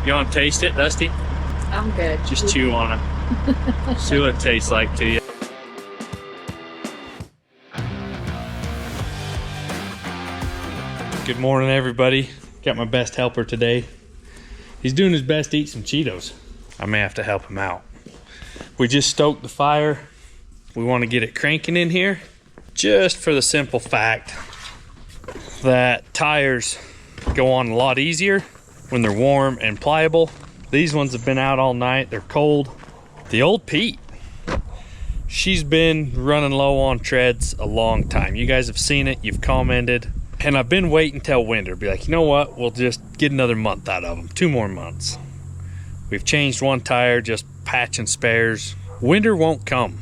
You want to taste it, Dusty? I'm good. Just chew on it. See what it tastes like to you. Good morning, everybody. Got my best helper today. He's doing his best to eat some Cheetos. I may have to help him out. We just stoked the fire. We want to get it cranking in here, just for the simple fact that tires go on a lot easier when they're warm and pliable. These ones have been out all night. They're cold. The old Pete, she's been running low on treads a long time. You guys have seen it. You've commented. And I've been waiting till winter. Be like, you know what? We'll just get another month out of them. 2 more months. We've changed one tire, just patching spares. Winter won't come.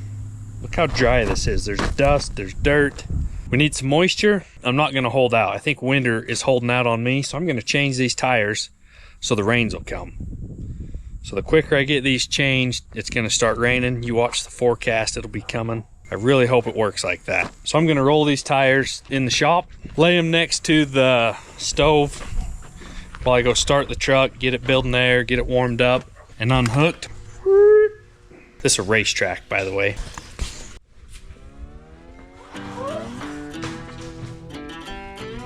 Look how dry this is. There's dust, there's dirt. We need some moisture. I'm not gonna hold out. I think winter is holding out on me, so I'm gonna change these tires so the rains will come. So the quicker I get these changed, it's gonna start raining. You watch the forecast, it'll be coming. I really hope it works like that. So I'm gonna roll these tires in the shop, lay them next to the stove while I go start the truck, get it building there, get it warmed up and unhooked. This is a racetrack, by the way.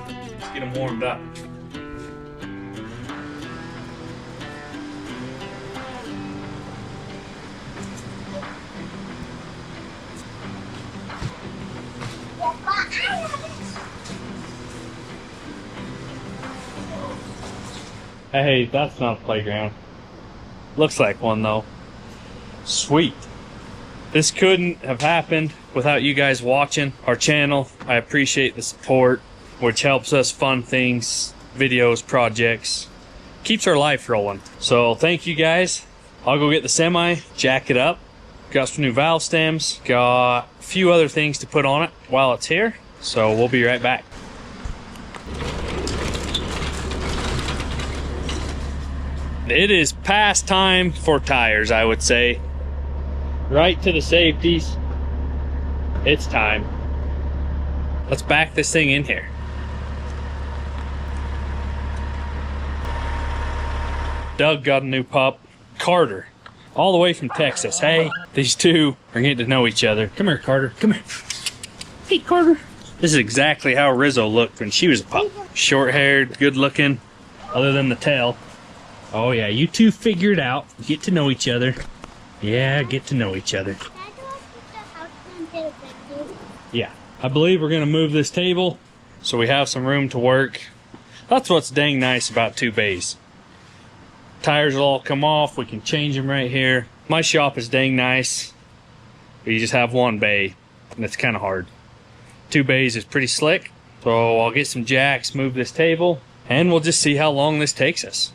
Let's get them warmed up. Hey, that's not a playground. Looks like one though. Sweet. This couldn't have happened without you guys watching our channel. I appreciate the support, which helps us fund things, videos, projects, keeps our life rolling. So thank you guys. I'll go get the semi, jack it up. Got some new valve stems, got a few other things to put on it while it's here. So we'll be right back. It is past time for tires, I would say. Right to the safeties. It's time. Let's back this thing in here. Doug got a new pup. Carter, all the way from Texas. Hey, these two are getting to know each other. Come here, Carter. Come here. Hey, Carter. This is exactly how Rizzo looked when she was a pup. Short-haired, good-looking, other than the tail. Oh yeah, you two figure it out. Get to know each other. Yeah, get to know each other. Yeah, I believe we're gonna move this table so we have some room to work. That's what's dang nice about 2 bays. Tires will all come off. We can change them right here. My shop is dang nice, but you just have 1 bay, and it's kind of hard. 2 bays is pretty slick. So I'll get some jacks, move this table, and we'll just see how long this takes us.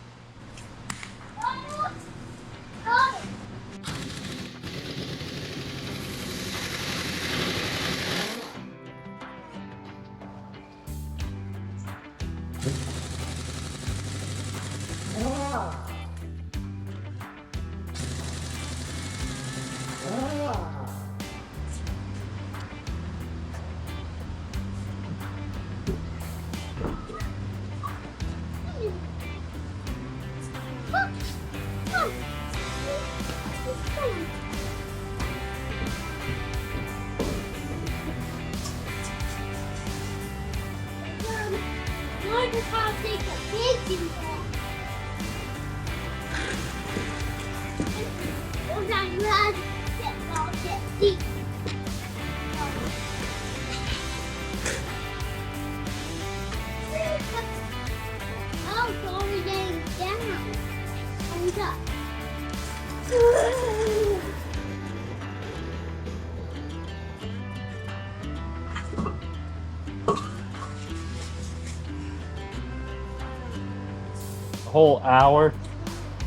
Whole hour?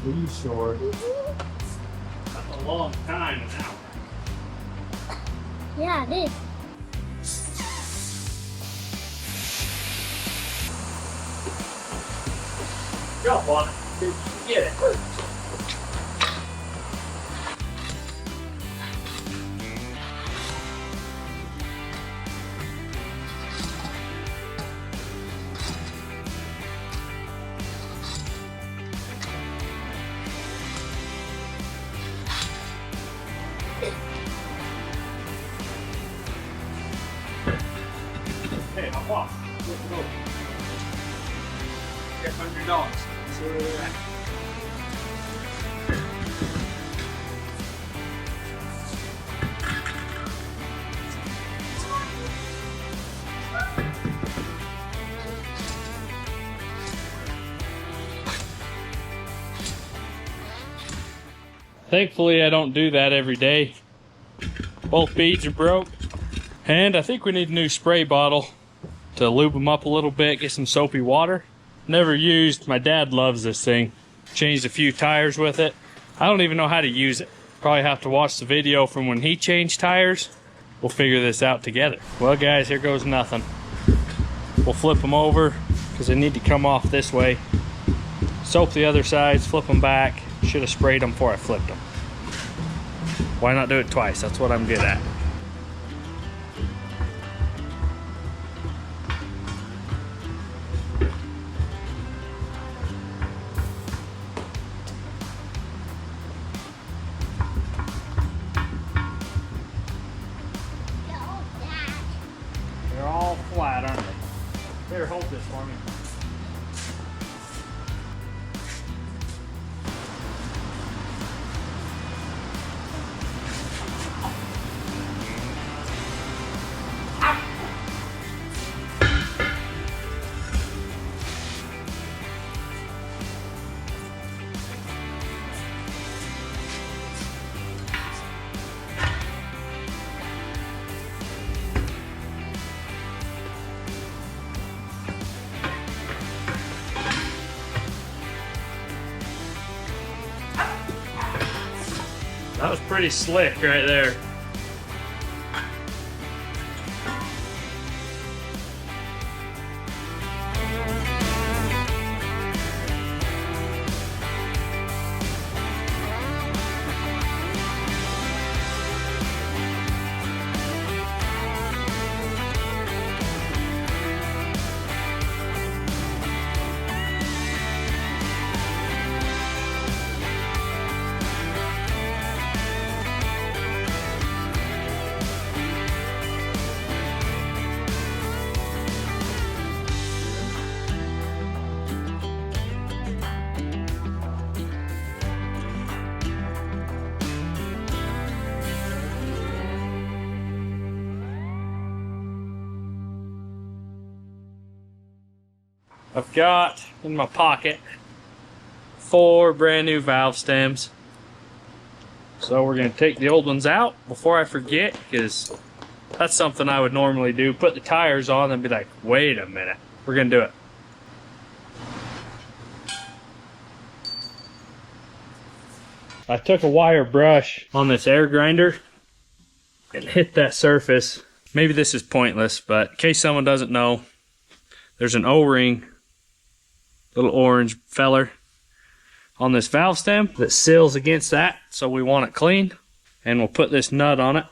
Are you sure? That's a long time, an hour. Yeah, it is. Jump on it. Get it. Get $100. See where they're at. Thankfully, I don't do that every day. Both beads are broke. And I think we need a new spray bottle to lube them up a little bit, get some soapy water. Never used. My dad loves this thing. Changed a few tires with it. I don't even know how to use it. Probably have to watch the video from when he changed tires. We'll figure this out together. Well, guys, here goes nothing. We'll flip them over because they need to come off this way. Soap the other sides, flip them back. Should have sprayed them before I flipped them. Why not do it twice? That's what I'm good at. They're all flat, aren't they? Here, hold this for me. That was pretty slick right there. I've got in my pocket 4 brand new valve stems. So we're going to take the old ones out before I forget, because that's something I would normally do. Put the tires on and be like, wait a minute. We're going to do it. I took a wire brush on this air grinder and hit that surface. Maybe this is pointless, but in case someone doesn't know, there's an O-ring, little orange feller, on this valve stem that seals against that, so we want it clean. And we'll put this nut on it.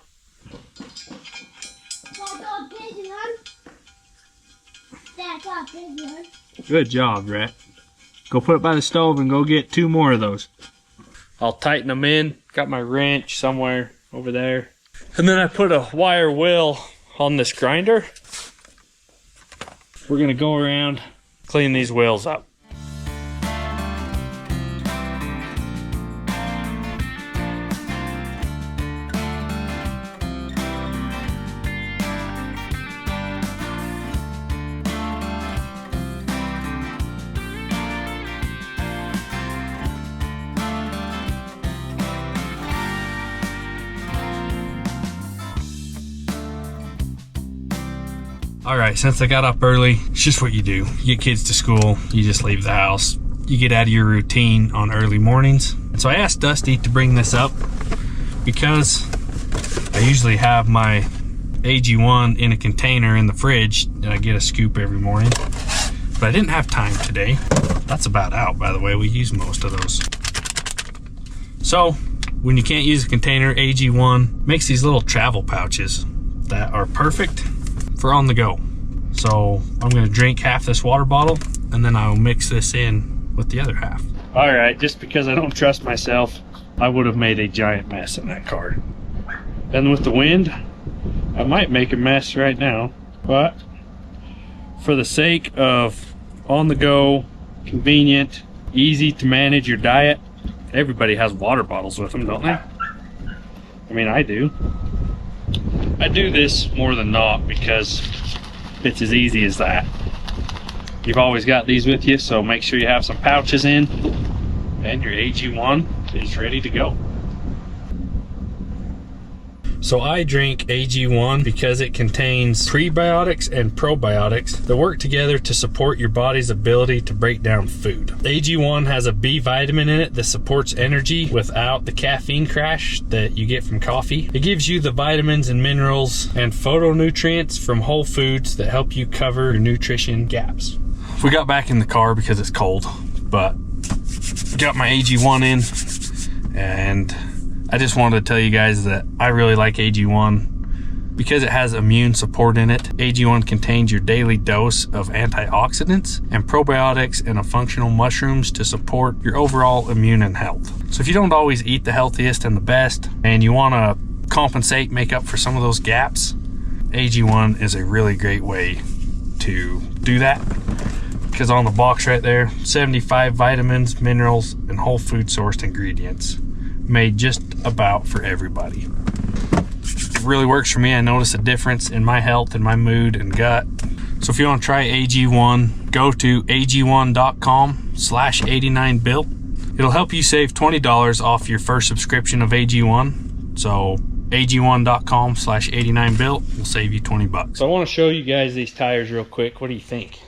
Good job, Rat. Go put it by the stove and go get 2 more of those. I'll tighten them in. Got my wrench somewhere over there. And then I put a wire wheel on this grinder. We're gonna go around, clean these wheels up. Alright, since I got up early, it's just what you do. You get kids to school, you just leave the house. You get out of your routine on early mornings. And so I asked Dusty to bring this up because I usually have my AG1 in a container in the fridge and I get a scoop every morning. But I didn't have time today. That's about out, by the way. We use most of those. So, when you can't use a container, AG1 makes these little travel pouches that are perfect for on the go. So I'm gonna drink half this water bottle and then I'll mix this in with the other half. All right, just because I don't trust myself, I would have made a giant mess in that car. And with the wind, I might make a mess right now, but for the sake of on the go, convenient, easy to manage your diet. Everybody has water bottles with them, don't they? I mean, I do. I do this more than not because it's as easy as that. You've always got these with you, so make sure you have some pouches in, and your AG1 is ready to go. So I drink AG1 because it contains prebiotics and probiotics that work together to support your body's ability to break down food. AG1 has a B vitamin in it that supports energy without the caffeine crash that you get from coffee. It gives you the vitamins and minerals and phytonutrients from whole foods that help you cover your nutrition gaps. We got back in the car because it's cold, but got my AG1 in, and I just wanted to tell you guys that I really like AG1 because it has immune support in it. AG1 contains your daily dose of antioxidants and probiotics and a functional mushrooms to support your overall immune and health. So if you don't always eat the healthiest and the best, and you want to compensate, make up for some of those gaps, AG1 is a really great way to do that. Because on the box right there, 75 vitamins, minerals, and whole food sourced ingredients. Made just about for everybody. It really works for me. I notice a difference in my health and my mood and gut. So if you want to try AG1, go to ag1.com/89built. It'll help you save $20 off your first subscription of AG1. So ag1.com/89built will save you $20. So I want to show you guys these tires real quick. What do you think?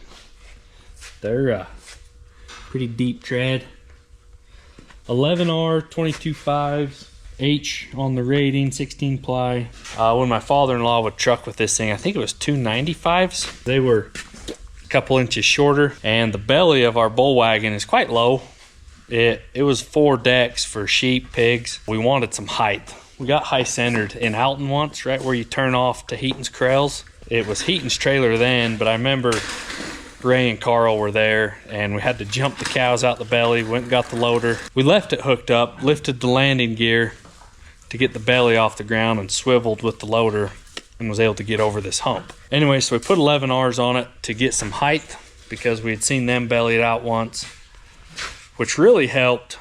They're pretty deep tread. 11R 22.5s, H on the rating, 16 ply. When my father-in-law would truck with this thing, I think it was 295s. They were a couple inches shorter, and the belly of our bull wagon is quite low. It was 4 decks for sheep, pigs. We wanted some height. We got high centered in Alton once, right where you turn off to Heaton's Krells. It was Heaton's trailer then, but I remember Ray and Carl were there, and we had to jump the cows out the belly. Went and got the loader. We left it hooked up, lifted the landing gear to get the belly off the ground, and swiveled with the loader and was able to get over this hump. Anyway, so we put 11Rs on it to get some height because we had seen them bellied out once, which really helped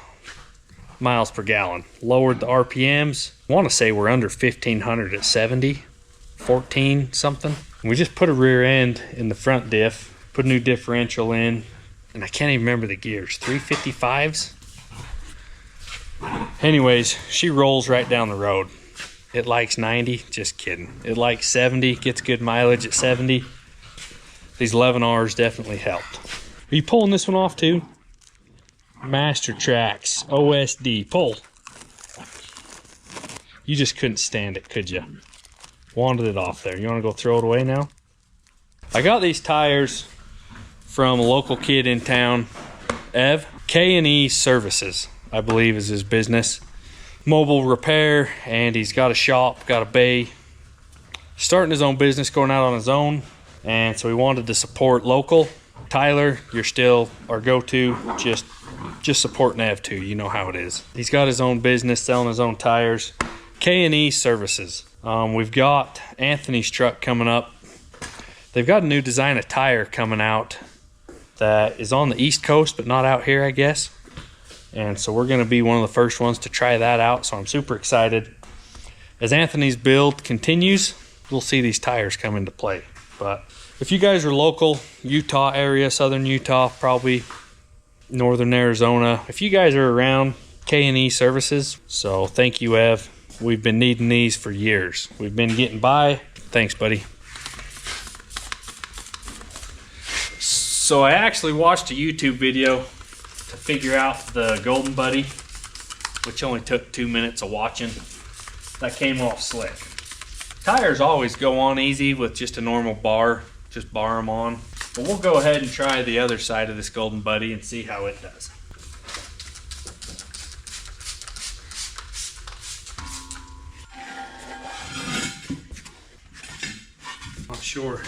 miles per gallon. Lowered the RPMs. I want to say we're under 1,500 at 70, 14 something. And we just put a rear end in the front diff. Put a new differential in, and I can't even remember the gears, 355s? Anyways, she rolls right down the road. It likes 90, just kidding. It likes 70, gets good mileage at 70. These 11Rs definitely helped. Are you pulling this one off too? Master Tracks, OSD, pull. You just couldn't stand it, could you? Wanted it off there. You want to go throw it away now? I got these tires from a local kid in town, Ev. K&E Services, I believe, is his business. Mobile repair, and he's got a shop, got a bay. Starting his own business, going out on his own, and so he wanted to support local. Tyler, you're still our go-to. Just support Ev too. You know how it is. He's got his own business, selling his own tires. K&E Services. We've got Anthony's truck coming up. They've got a new design of tire coming out that is on the East Coast, but not out here, I guess. And so we're going to be one of the first ones to try that out. So I'm super excited. As Anthony's build continues, we'll see these tires come into play. But if you guys are local, Utah area, southern Utah, probably northern Arizona, if you guys are around, K&E Services. So thank you, Ev. We've been needing these for years. We've been getting by. Thanks, buddy. So I actually watched a YouTube video to figure out the Golden Buddy, which only took 2 minutes of watching. That came off slick. Tires always go on easy with just a normal bar, just bar them on. But we'll go ahead and try the other side of this Golden Buddy and see how it does. Not sure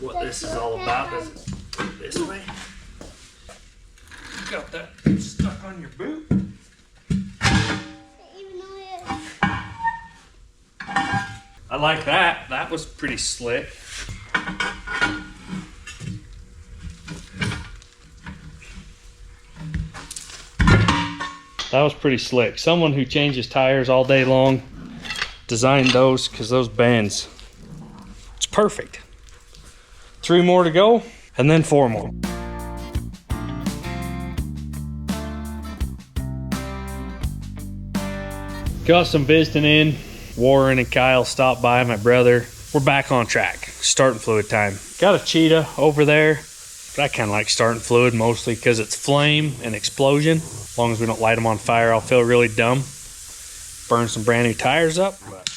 what this is all about. Does it go this way? You got that stuck on your boot? I like that. That was pretty slick. That was pretty slick. Someone who changes tires all day long designed those, because those bends, it's perfect. 3 more to go, and then 4 more. Got some visiting in. Warren and Kyle stopped by, my brother. We're back on track. Starting fluid time. Got a cheetah over there. But I kind of like starting fluid mostly because it's flame and explosion. As long as we don't light them on fire, I'll feel really dumb. Burn some brand new tires up. But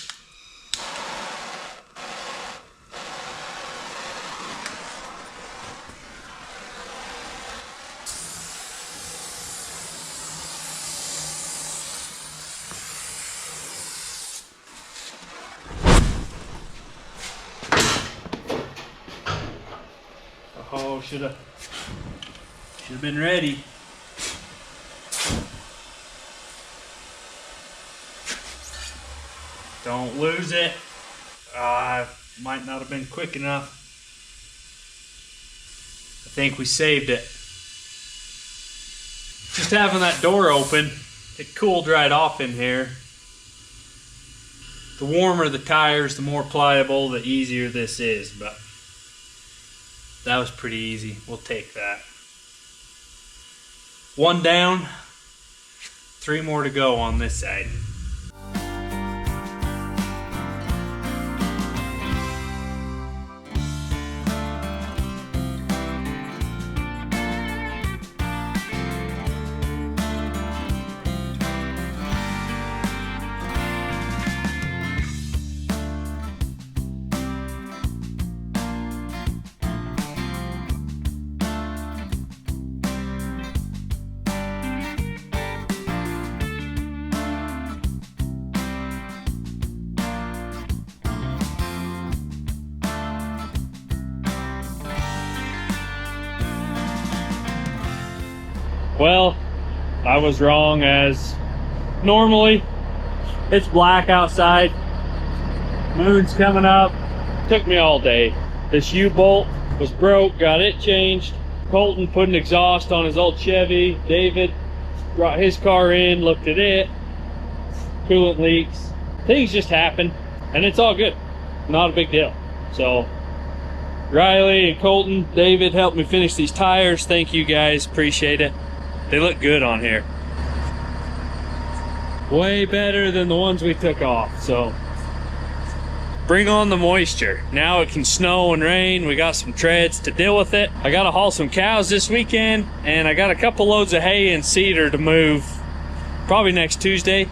oh, should have been ready. Don't lose it. I might not have been quick enough. I think we saved it. Just having that door open, it cooled right off in here. The warmer the tires, the more pliable, the easier this is, but that was pretty easy. We'll take that. 1 down, 3 more to go on this side. Well, I was wrong as normally. It's black outside. Moon's coming up. Took me all day. This U-bolt was broke, got it changed. Colton put an exhaust on his old Chevy. David brought his car in, looked at it. Coolant leaks. Things just happen, and it's all good. Not a big deal. So Riley and Colton, David helped me finish these tires. Thank you guys, appreciate it. They look good on here. Way better than the ones we took off, so. Bring on the moisture. Now it can snow and rain. We got some treads to deal with it. I gotta haul some cows this weekend, and I got a couple loads of hay and cedar to move probably next Tuesday.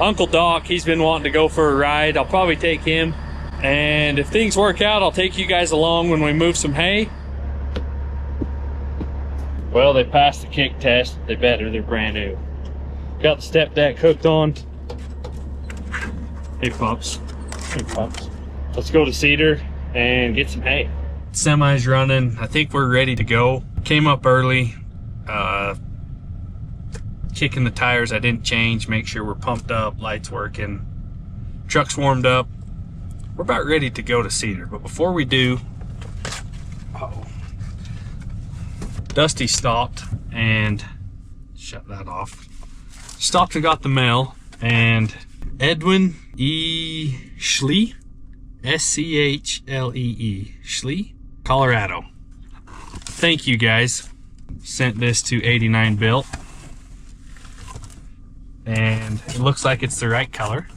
Uncle Doc, he's been wanting to go for a ride. I'll probably take him. And if things work out, I'll take you guys along when we move some hay. Well, they passed the kick test. They better, they're brand new. Got the step deck hooked on. Hey pups, hey pups. Let's go to Cedar and get some hay. Semi's running, I think we're ready to go. Came up early, kicking the tires I didn't change, make sure we're pumped up, lights working, truck's warmed up. We're about ready to go to Cedar, but before we do, Dusty stopped and shut that off. Stopped and got the mail, and Edwin E. Schlee, S-C-H-L-E-E, Schlee, Colorado. Thank you guys. Sent this to 89 Bilt, and it looks like it's the right color.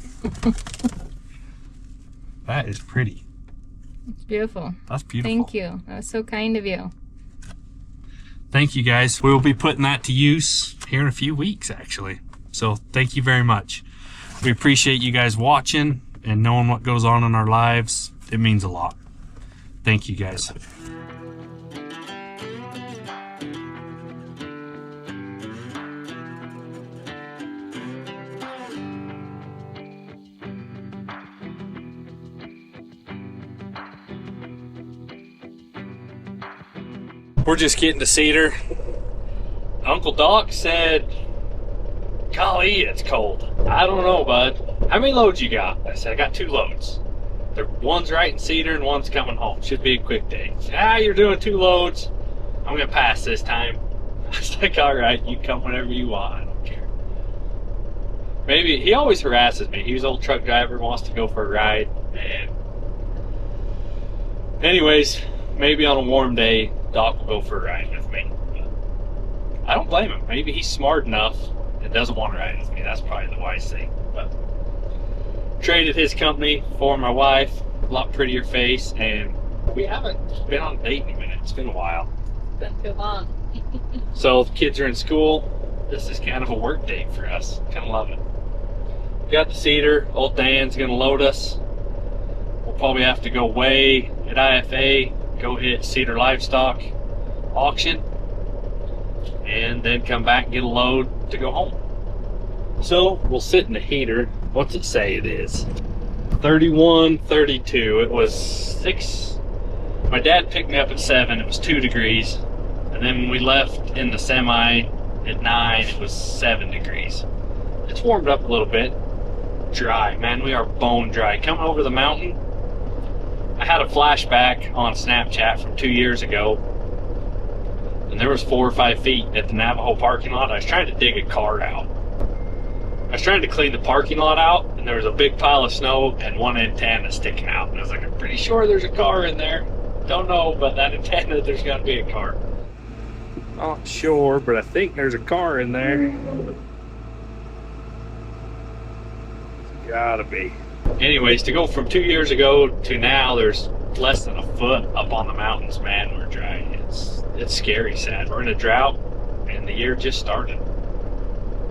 That is pretty. It's beautiful. That's beautiful. Thank you. That was so kind of you. Thank you guys. We will be putting that to use here in a few weeks, actually. So thank you very much. We appreciate you guys watching and knowing what goes on in our lives. It means a lot. Thank you guys. We're just getting to Cedar. Uncle Doc said, golly, it's cold. I don't know, bud. How many loads you got? I said, I got 2 loads. One's right in Cedar and one's coming home. Should be a quick day. You're doing 2 loads. I'm gonna pass this time. I was like, all right, you come whenever you want. I don't care. Maybe he always harasses me. He's an old truck driver, wants to go for a ride. And anyways, maybe on a warm day, Doc will go for a ride with me. I don't blame him. Maybe he's smart enough and doesn't want to ride with me. That's probably the wise thing. But traded his company for my wife, a lot prettier face, and we haven't been on a date in a minute. It's been a while. It's been too long. So the kids are in school. This is kind of a work date for us. Kind of love it. We got the Cedar. Old Dan's gonna load us. We'll probably have to go weigh at IFA, go hit Cedar Livestock auction, and then come back and get a load to go home. So we'll sit in the heater. What's it say it is? 31, 32. It was 6. My dad picked me up at 7. It was 2 degrees. And then when we left in the semi at 9, it was 7 degrees. It's warmed up a little bit. Dry, man, we are bone dry. Coming over the mountain, I had a flashback on Snapchat from 2 years ago, and there was 4 or 5 feet at the Navajo parking lot. I was trying to dig a car out. I was trying to clean the parking lot out, and there was a big pile of snow and one antenna sticking out. And I was like, I'm pretty sure there's a car in there. Don't know, but that antenna, there's got to be a car. Not sure, but I think there's a car in there. It's gotta be. Anyways, to go from 2 years ago to now, there's less than a foot up on the mountains, man. We're dry. It's scary sad. We're in a drought, and the year just started.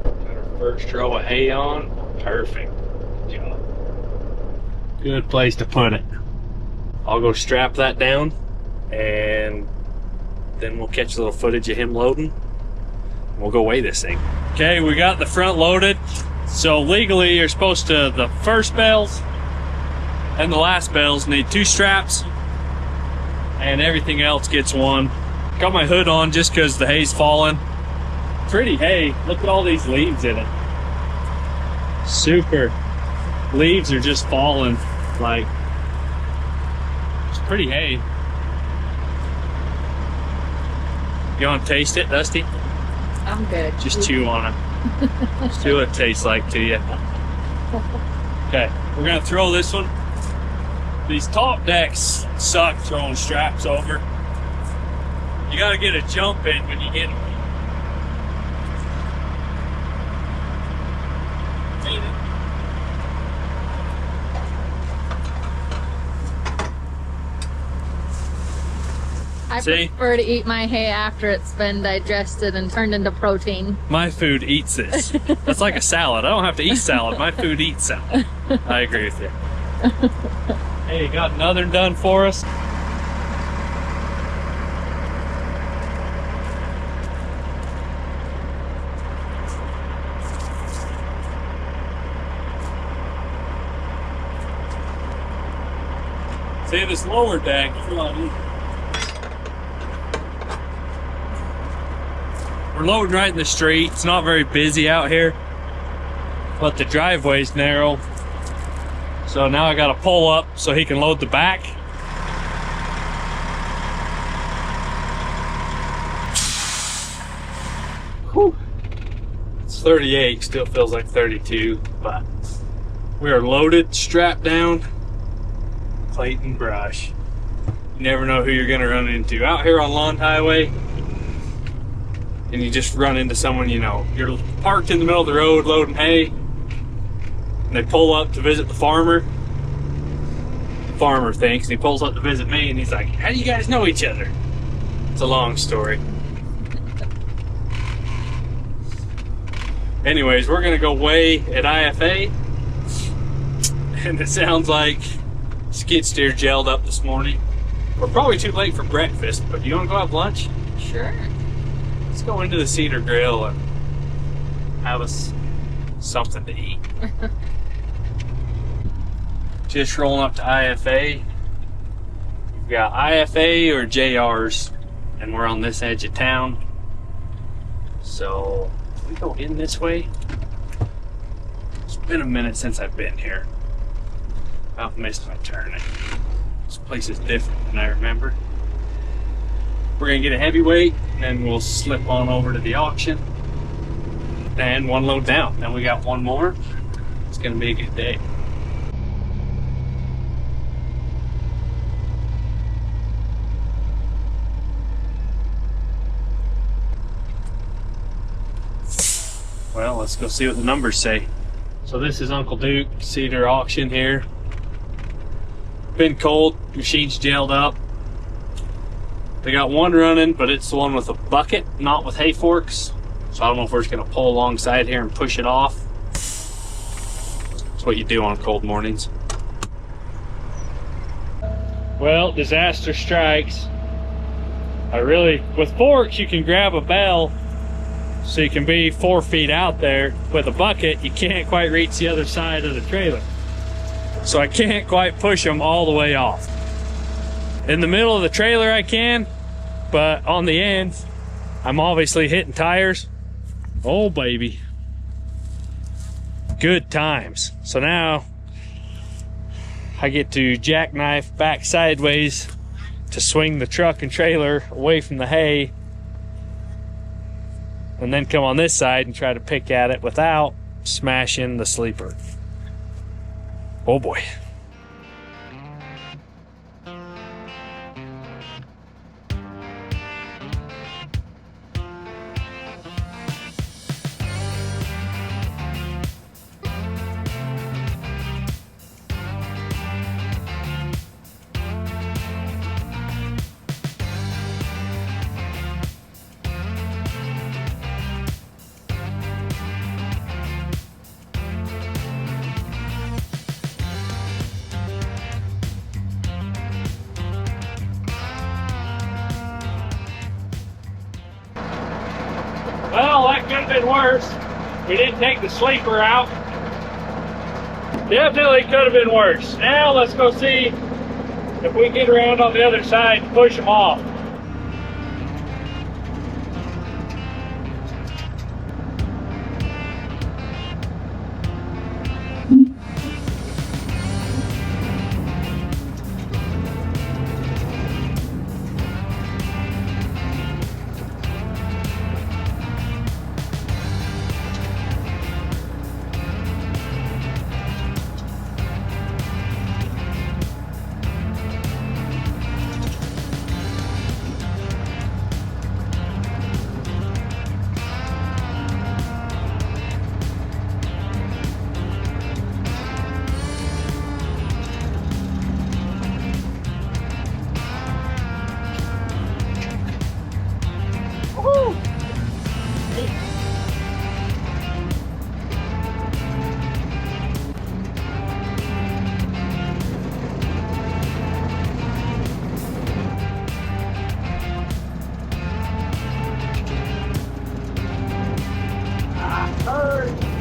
Got our first row of hay on. Perfect. Good job. Good place to put it. I'll go strap that down, and then we'll catch a little footage of him loading. We'll go weigh this thing. Okay, we got the front loaded. So legally, you're supposed to, the first bales and the last bales need 2 straps, and everything else gets 1. Got my hood on just because the hay's falling. Pretty hay. Look at all these leaves in it. Super. Leaves are just falling. Like, it's pretty hay. You want to taste it, Dusty? I'm good. Just chew on it. Just see what it tastes like to you. Okay, we're gonna throw this one. These top decks suck throwing straps over. You gotta get a jump in when you get them. I prefer to eat my hay after it's been digested and turned into protein. My food eats this. It's like a salad. I don't have to eat salad. My food eats salad. I agree with you. Hey, got another done for us. See, this lower deck is a lot easier. We're loading right in the street. It's not very busy out here, but the driveway's narrow. So now I gotta pull up so he can load the back. Whew. It's 38, still feels like 32, but we are loaded, strapped down, plate and brush. You never know who you're gonna run into. Out here on Lawn Highway, and you just run into someone you know. You're parked in the middle of the road loading hay, and they pull up to visit the farmer. The farmer thinks, and he pulls up to visit me, and he's like, how do you guys know each other? It's a long story. Anyways, we're gonna go weigh at IFA, and it sounds like skid steer gelled up this morning. We're probably too late for breakfast, but do you wanna go have lunch? Sure. Let's go into the Cedar Grill and have us something to eat. Just rolling up to IFA. We've got IFA or JR's, and we're on this edge of town. So, we go in this way. It's been a minute since I've been here. I've missed my turn. This place is different than I remember. We're gonna get a heavyweight, and then we'll slip on over to the auction. and one load down. Then we got one more. It's gonna be a good day. Well, let's go see what the numbers say. So this is Uncle Duke Cedar auction here. Been cold, machine's gelled up. They got one running, but it's the one with a bucket, not with hay forks. So I don't know if we're just gonna pull alongside here and push it off. That's what you do on cold mornings. Well, disaster strikes. With forks, you can grab a bell so you can be 4 feet out there. With a bucket, you can't quite reach the other side of the trailer. So I can't quite push them all the way off. In the middle of the trailer I can, but on the ends, I'm obviously hitting tires. Oh baby. Good times. So now, I get to jackknife back sideways to swing the truck and trailer away from the hay, and then come on this side and try to pick at it without smashing the sleeper. Oh boy. Well, that could have been worse. We didn't take the sleeper out. Definitely could have been worse. Now let's go see if we get around on the other side and push them off.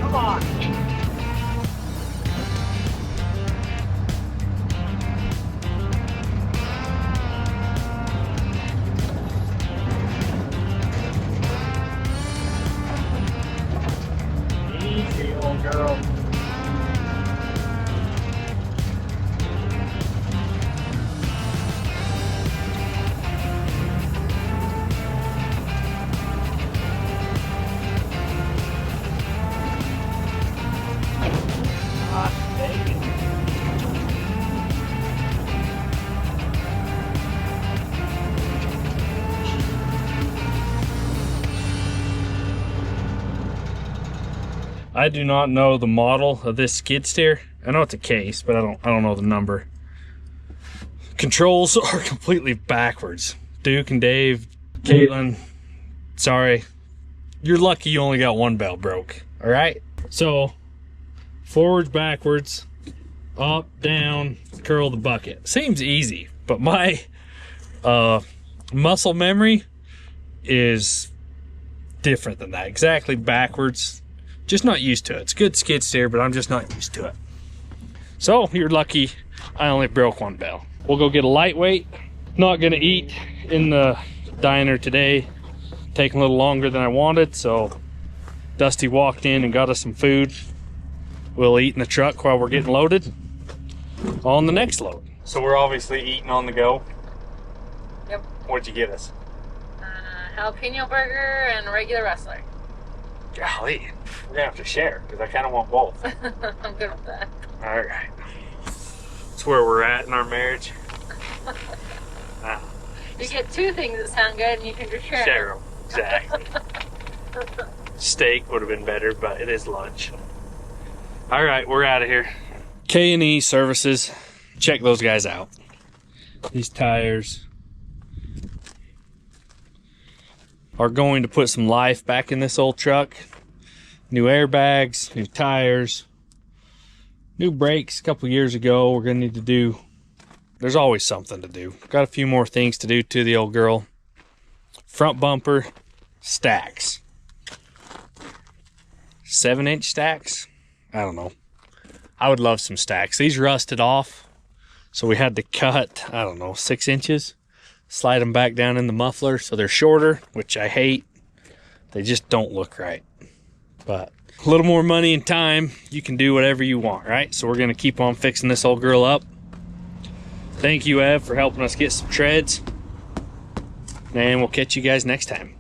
Come on. Easy, old girl. I do not know the model of this skid steer. I know it's a case, but I don't know the number. Controls are completely backwards. Duke and Dave, Caitlin, sorry. You're lucky you only got one bell broke, all right? So, forwards, backwards, up, down, curl the bucket. Seems easy, but my muscle memory is different than that. Exactly backwards. Just not used to it. It's a good skid steer, but I'm just not used to it. So you're lucky I only broke one bell. We'll go get a lightweight. Not gonna eat in the diner today. Taking a little longer than I wanted, so Dusty walked in and got us some food. We'll eat in the truck while we're getting loaded on the next load. So we're obviously eating on the go. Yep. What'd you get us? Jalapeno burger and regular wrestler. Golly, we're gonna have to share because I kind of want both. I'm good with that. All right. That's where we're at in our marriage. You get two things that sound good and you can just share. Share them. Exactly. Steak would have been better, but it is lunch. All right, we're out of here. K&E Services. Check those guys out. These tires are going to put some life back in this old truck. New airbags, new tires, new brakes a couple years ago. We're going to need to do, there's always something to do. Got a few more things to do to the old girl. Front bumper, stacks. 7-inch stacks? I don't know. I would love some stacks. These rusted off, so we had to cut, I don't know, 6 inches. Slide them back down in the muffler so they're shorter, which I hate. They just don't look right. But a little more money and time, you can do whatever you want, right? So we're gonna keep on fixing this old girl up. Thank you, Ev, for helping us get some treads. And we'll catch you guys next time.